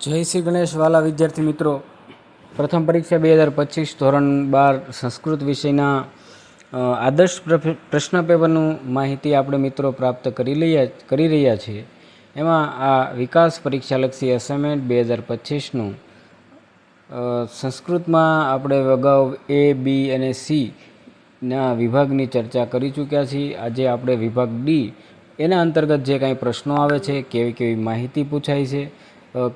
જય શ્રી ગણેશ વાલા વિદ્યાર્થી મિત્રો, પ્રથમ પરીક્ષા 2025 ધોરણ 12 સંસ્કૃત વિષયના આદર્શ પ્રશ્ન પેપરનું માહિતી આપણે મિત્રો પ્રાપ્ત કરી રહ્યા છીએ. એમાં આ વિકાસ પરીક્ષાલક્ષી અસાઇનમેન્ટ 2025નું સંસ્કૃતમાં આપણે અગાઉ એ, બી અને સીના વિભાગની ચર્ચા કરી ચૂક્યા છીએ. આજે આપણે વિભાગ ડી એના અંતર્ગત જે કાંઈ પ્રશ્નો આવે છે, કેવી કેવી માહિતી પૂછાય છે,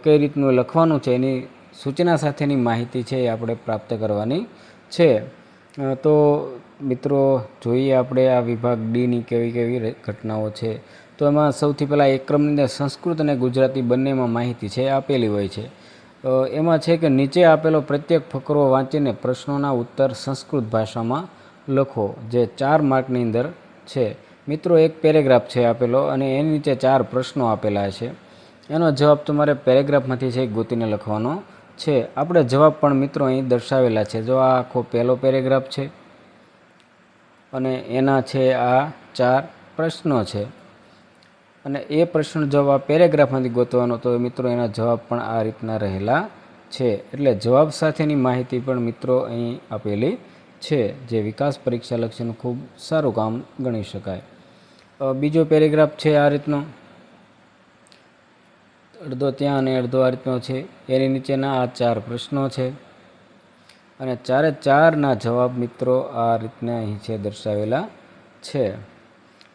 કઈ રીતનું લખવાનું છે, એની સૂચના સાથેની માહિતી છે એ આપણે પ્રાપ્ત કરવાની છે. તો મિત્રો જોઈએ આપણે આ વિભાગ ડીની કેવી કેવી ઘટનાઓ છે. તો એમાં સૌથી પહેલાં એક ક્રમની અંદર સંસ્કૃત અને ગુજરાતી બંનેમાં માહિતી છે આપેલી હોય છે. એમાં છે કે નીચે આપેલો પ્રત્યેક ફકરો વાંચીને પ્રશ્નોના ઉત્તર સંસ્કૃત ભાષામાં લખો, જે 4 માર્કની અંદર છે. મિત્રો એક પેરેગ્રાફ છે આપેલો અને એની નીચે 4 પ્રશ્નો આપેલા છે. એનો જવાબ તમારે પેરેગ્રાફમાંથી છે ગોતીને લખવાનો છે. આપણે જવાબ પણ મિત્રો અહીં દર્શાવેલા છે. જો આ આખો પહેલો પેરેગ્રાફ છે અને એના છે આ 4 પ્રશ્નો છે અને એ પ્રશ્ન જવાબ પેરેગ્રાફમાંથી ગોતવાનો, તો મિત્રો એના જવાબ પણ આ રીતના રહેલા છે. એટલે જવાબ સાથેની માહિતી પણ મિત્રો અહીં આપેલી છે, જે વિકાસ પરીક્ષા લક્ષીનું ખૂબ સારું કામ ગણી શકાય. બીજો પેરેગ્રાફ છે આ રીતનો, અડધો ત્યાં અને અડધો આ રીતનો છે. એની નીચેના આ 4 પ્રશ્નો છે અને 4ના જવાબ મિત્રો આ રીતના અહીં છે દર્શાવેલા છે.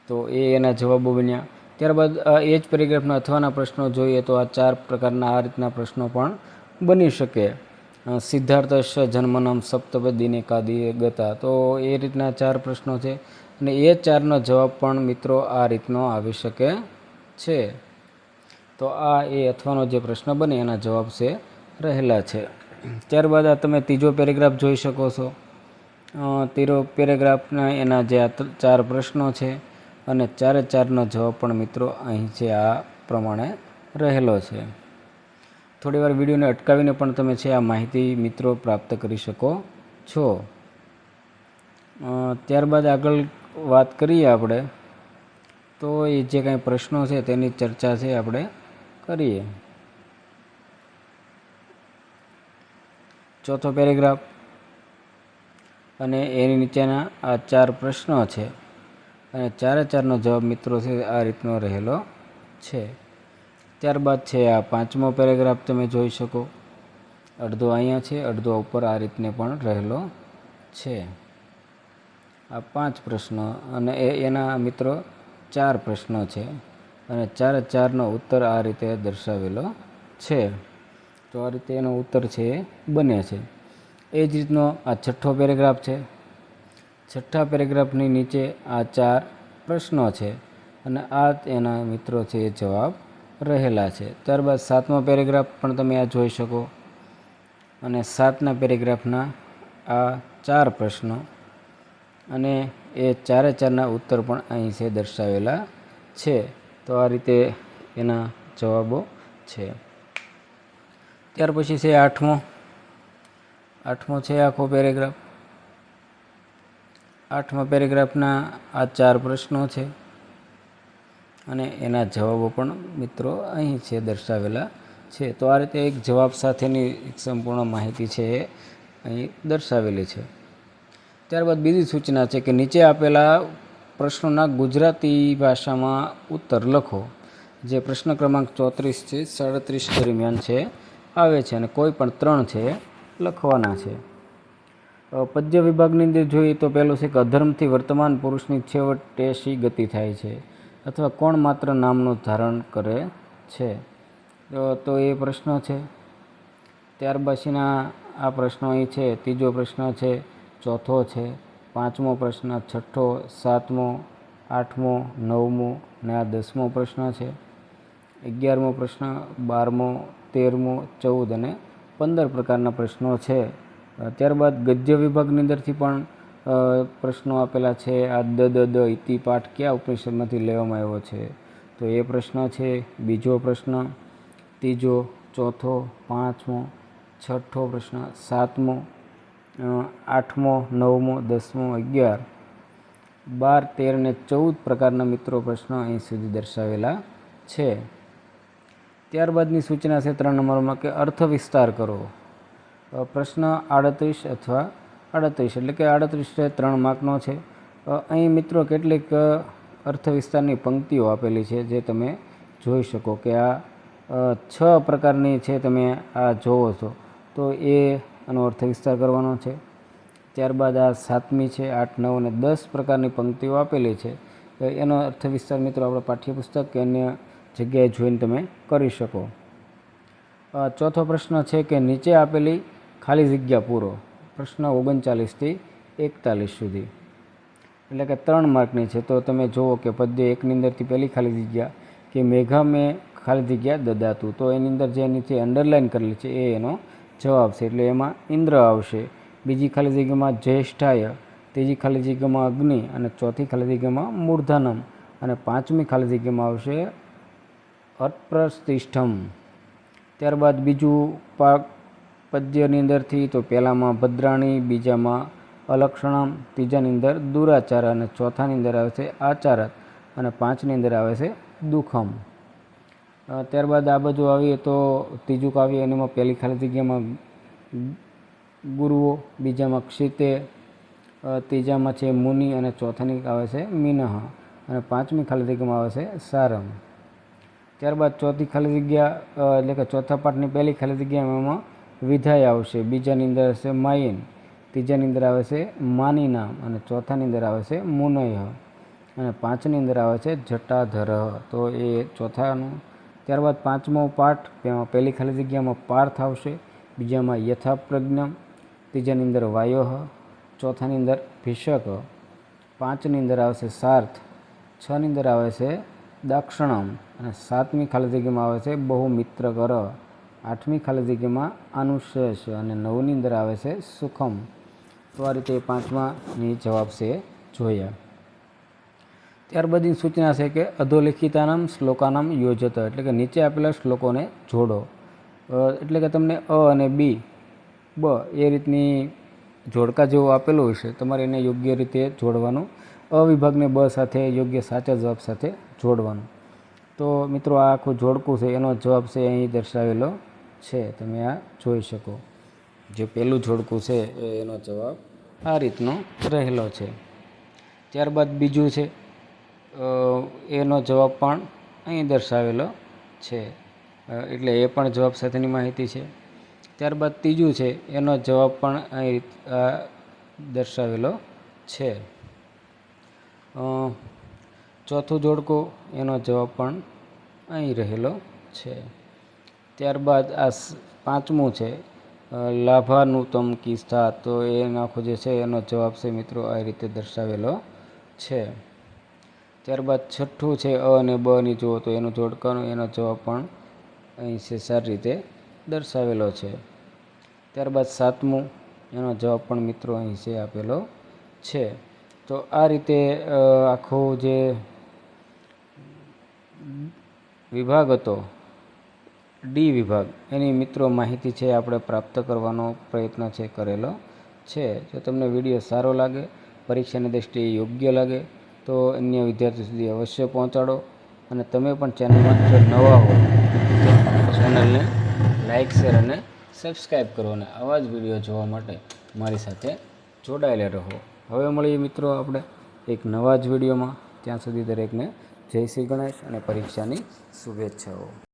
તો એના જવાબો બન્યા. ત્યારબાદ એ જ પેરેગ્રાફના અથવાના પ્રશ્નો જોઈએ તો આ 4 પ્રકારના આ રીતના પ્રશ્નો પણ બની શકે. સિદ્ધાર્થશ જન્મનમ સપ્તપદીને કાદીએ ગતા, તો એ રીતના 4 પ્રશ્નો છે અને એ 4નો જવાબ પણ મિત્રો આ રીતનો આવી શકે છે. તો આ એ અથવાનો જે પ્રશ્ન બને એના જવાબ છે રહેલા છે. ત્યારબાદ આ તમે ત્રીજો પેરેગ્રાફ જોઈ શકો છો. ત્રીજો પેરેગ્રાફના એના જે આ 4 પ્રશ્નો છે અને 4નો જવાબ પણ મિત્રો અહીં છે આ પ્રમાણે રહેલો છે. થોડીવાર વિડીયોને અટકાવીને પણ તમે છે આ માહિતી મિત્રો પ્રાપ્ત કરી શકો છો. ત્યારબાદ આગળ વાત કરીએ આપણે, તો એ જે કાંઈ પ્રશ્નો છે તેની ચર્ચા છે આપણે કરીએ. ચોથો પેરેગ્રાફ અને એની નીચેના આ 4 પ્રશ્નો છે અને 4નો જવાબ મિત્રો છે આ રીતનો રહેલો છે. ત્યારબાદ છે આ 5મો પેરેગ્રાફ તમે જોઈ શકો, અડધો અહીંયા છે, અડધો ઉપર આ રીતને પણ રહેલો છે. આ 5 પ્રશ્નો અને એના મિત્રો 4 પ્રશ્નો છે અને 4નો ઉત્તર આ રીતે દર્શાવેલો છે. તો આ રીતે એનો ઉત્તર છે એ બને છે. એ જ રીતનો આ 6થો પેરેગ્રાફ છે. 6થા પેરેગ્રાફની નીચે આ 4 પ્રશ્નો છે અને આ એના મિત્રો છે એ જવાબ રહેલા છે. ત્યારબાદ 7મો પેરેગ્રાફ પણ તમે આ જોઈ શકો અને 7ના પેરેગ્રાફના આ 4 પ્રશ્નો અને એ 4ના ઉત્તર પણ અહીં છે દર્શાવેલા છે. તો આ રીતે એના જવાબો છે. ત્યાર પછી છે 8મો છે આખો પેરેગ્રાફ. 8મા પેરેગ્રાફના આ 4 પ્રશ્નો છે અને એના જવાબો પણ મિત્રો અહીં છે દર્શાવેલા છે. તો આ રીતે એક જવાબ સાથેની સંપૂર્ણ માહિતી છે એ અહીં દર્શાવેલી છે. ત્યારબાદ બીજી સૂચના છે કે નીચે આપેલા પ્રશ્નોના ગુજરાતી ભાષામાં ઉત્તર લખો, જે પ્રશ્ન ક્રમાંક 34 થી 37 દરમિયાન છે આવે છે અને કોઈ પણ 3 છે લખવાના છે. પદ્ય વિભાગની અંદર જોઈએ તો પહેલું છે કે અધર્મથી વર્તમાન પુરુષની છેવટે શી ગતિ થાય છે અથવા કોણ માત્ર નામનું ધારણ કરે છે, તો એ પ્રશ્ન છે. ત્યારબાદના આ પ્રશ્નો અહીં છે. ત્રીજો પ્રશ્ન છે, ચોથો છે, 5મો પ્રશ્ન, 6થો, 7મો, 8મો, 9મો અને આ 10મો પ્રશ્ન છે. 11મો પ્રશ્ન, 12મો, 13મો, 14 અને 15 પ્રકારના પ્રશ્નો છે. ત્યારબાદ ગદ્ય વિભાગની અંદરથી પણ પ્રશ્નો આપેલા છે. આ દ ઇતિ પાઠ કયા ઉપનિષદમાંથી લેવામાં આવ્યો છે, તો એ પ્રશ્ન છે. બીજો પ્રશ્ન, ત્રીજો, ચોથો, 5મો, 6થો પ્રશ્ન, 7મો, 8મો, 9મો, 10મો, 11, 12, 13 અને 14 પ્રકારના મિત્રો પ્રશ્નો અહીં સુધી દર્શાવેલા છે. ત્યારબાદની સૂચના છે 3 નંબરમાં કે અર્થ વિસ્તાર કરો. પ્રશ્ન 38 અથવા 38 એટલે કે 38 છે 3 માર્કનો છે. અહીં મિત્રો કેટલીક અર્થ વિસ્તારની પંક્તિઓ આપેલી છે જે તમે જોઈ શકો કે આ 6 પ્રકારની છે, તમે આ જોવો છો તો આનો અર્થ વિસ્તાર કરવાનો છે. ત્યારબાદ આ 7મી છે, 8, 9 અને 10 પ્રકારની પંક્તિઓ આપેલી છે. એનો અર્થ વિસ્તાર મિત્રો આપણે પાઠ્યપુસ્તક કે અન્ય જગ્યાએ જોઈને તમે કરી શકો. ચોથો પ્રશ્ન છે કે નીચે આપેલી ખાલી જગ્યા પૂરો. પ્રશ્ન 39 થી 41 સુધી એટલે કે 3 માર્કની છે. તો તમે જુઓ કે પદ્ય 1ની અંદરથી પહેલી ખાલી જગ્યા કે મેઘા મેં ખાલી જગ્યા દદાતું, તો એની અંદર જે નીચે અંડરલાઇન કરેલી છે એ એનો જવાબ છે, એટલે એમાં ઇન્દ્ર આવશે. બીજી ખાલી જગ્યામાં જ્યેષ્ઠાય, ત્રીજી ખાલી જગ્યામાં અગ્નિ અને ચોથી ખાલી જગ્યામાં મૂર્ધનમ અને 5મી ખાલી જગ્યામાં આવશે અપ્રતિષ્ઠમ. ત્યારબાદ બીજું પદ્યની અંદરથી તો પહેલામાં ભદ્રાણી, બીજામાં અલક્ષણમ, ત્રીજાની અંદર દુરાચાર અને ચોથાની અંદર આવે છે આચારત અને 5ની અંદર આવે છે દુઃખમ. ત્યારબાદ આ બાજુ આવીએ તો ત્રીજું કાવ્ય એમાં પહેલી ખાલી જગ્યામાં ગુરુઓ, બીજામાં ક્ષિતે, ત્રીજામાં છે મુનિ અને ચોથાની આવે છે મીનહ અને 5મી ખાલી જગ્યામાં આવે છે સારમ. ત્યારબાદ ચોથી ખાલી જગ્યા એટલે કે ચોથા પાઠની પહેલી ખાલી જગ્યામાં એમાં વિધાય આવશે, બીજાની અંદર હશે માયિન, ત્રીજાની અંદર આવે છે માની નામ અને ચોથાની અંદર આવે છે મુનય અને 5ની અંદર આવે છે જટાધર. તો એ ચોથાનું. ત્યારબાદ 5મો પાઠ, એમાં પહેલી ખાલી જગ્યામાં પાર્થ આવશે, બીજામાં યથાપ્રજ્ઞમ, ત્રીજાની અંદર વાયો, ચોથાની અંદર ભીષક, 5ની અંદર આવશે સાર્થ, 6ની અંદર આવે છે દાક્ષણમ અને 7મી ખાલી જગ્યામાં આવે છે બહુમિત્ર કર, 8મી ખાલી જગ્યામાં આનુશેષ અને 9ની અંદર આવે છે સુખમ. તો આ રીતે 5માની જવાબ છે જોયા. ત્યારબાદની સૂચના છે કે અધોલિખિતાનામ શ્લોકાનામ યોજત એટલે કે નીચે આપેલા શ્લોકોને જોડો. એટલે કે તમને અ અને બી બ એ રીતની જોડકા જેવું આપેલું હોય છે, તમારે એને યોગ્ય રીતે જોડવાનું. અ વિભાગને બ સાથે યોગ્ય સાચા જવાબ સાથે જોડવાનું. તો મિત્રો આ આખું જોડકું છે એનો જવાબ છે અહીં દર્શાવેલો છે, તમે આ જોઈ શકો. જે પહેલું જોડકું છે એનો જવાબ આ રીતનો રહેલો છે. ત્યારબાદ બીજું છે એનો જવાબ પણ અહીં દર્શાવેલો છે, એટલે એ પણ જવાબ સાથેની માહિતી છે. ત્યારબાદ ત્રીજું છે એનો જવાબ પણ અહીં દર્શાવેલો છે. ચોથું જોડકું એનો જવાબ પણ અહીં રહેલો છે. ત્યારબાદ આ 5મું છે લાભાનુતમ કિસ્સા, તો એ આખો જે છે એનો જવાબ છે મિત્રો આ રીતે દર્શાવેલો છે. ત્યારબાદ છઠ્ઠું છે અ અને બની જુઓ તો એનું જોડકાનો એનો જવાબ પણ અહીં છે સારી રીતે દર્શાવેલો છે. ત્યારબાદ 7મું એનો જવાબ પણ મિત્રો અહીં છે આપેલો છે. તો આ રીતે આખો જે વિભાગ હતો ડી વિભાગ એની મિત્રો માહિતી છે આપણે પ્રાપ્ત કરવાનો પ્રયત્ન છે કરેલો છે. જો તમને વિડીયો સારો લાગે, પરીક્ષાની દૃષ્ટિએ યોગ્ય લાગે તો અન્ય વિદ્યાર્થીઓ સુધી અવશ્ય પહોંચાડો અને તમે પણ ચેનલમાં જો નવા હો તો ચેનલને લાઇક, શેર અને સબસ્ક્રાઈબ કરો અને આવા જ વિડીયો જોવા માટે મારી સાથે જોડાયેલા રહો. હવે મળીએ મિત્રો આપણે એક નવા જ વિડીયોમાં. ત્યાં સુધી દરેકને જય શ્રી ગણેશ અને પરીક્ષાની શુભેચ્છાઓ.